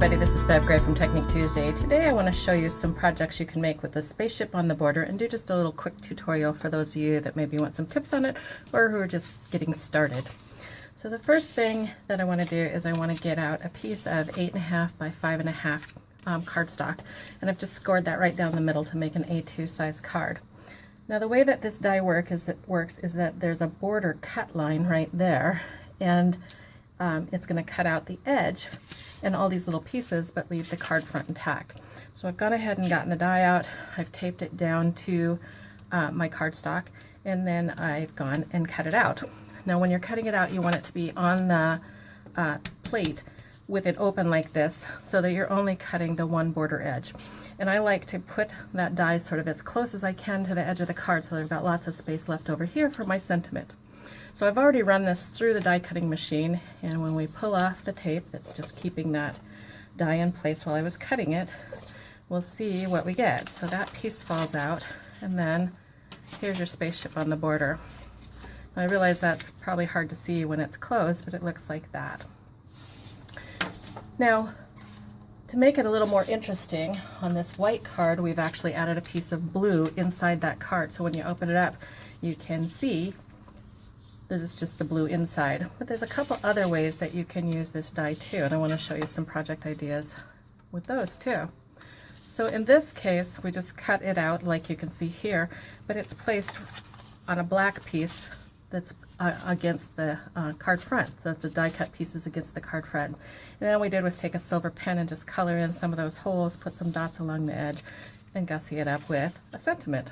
everybody, this is Bev Gray from Technique Tuesday. Today I want to show you some projects you can make with a spaceship on the border and do just a little quick tutorial for those of you that maybe want some tips on it or who are just getting started. So the first thing that I want to do is I want to get out a piece of 8.5 by 5.5 cardstock, and I've just scored that right down the middle to make an A2 size card. Now the way that this die works is that there's a border cut line right there, and it's going to cut out the edge and all these little pieces but leave the card front intact. So I've gone ahead and gotten the die out, I've taped it down to my cardstock, and then I've gone and cut it out. Now when you're cutting it out, you want it to be on the plate with it open like this so that you're only cutting the one border edge. And I like to put that die sort of as close as I can to the edge of the card so that I've got lots of space left over here for my sentiment. So I've already run this through the die cutting machine, and when we pull off the tape that's just keeping that die in place while I was cutting it, we'll see what we get. So that piece falls out, and then here's your spaceship on the border. Now, I realize that's probably hard to see when it's closed, but it looks like that. Now, to make it a little more interesting, on this white card we've actually added a piece of blue inside that card, so when you open it up you can see this is just the blue inside. But there's a couple other ways that you can use this die too, and I want to show you some project ideas with those too. So in this case we just cut it out like you can see here, but it's placed on a black piece that's against the card front, so the die cut piece is against the card front. And then all we did was take a silver pen and just color in some of those holes, put some dots along the edge, and gussy it up with a sentiment.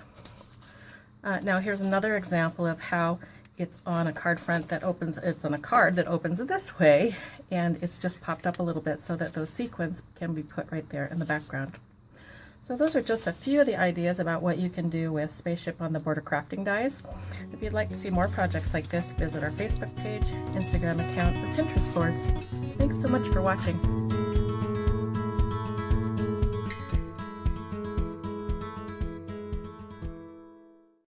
Now here's another example of how it's on a card front that opens, it's on a card that opens this way, and it's just popped up a little bit so that those sequins can be put right there in the background. So those are just a few of the ideas about what you can do with Spaceship on the Border crafting dies. If you'd like to see more projects like this, visit our Facebook page, Instagram account, or Pinterest boards. Thanks so much for watching.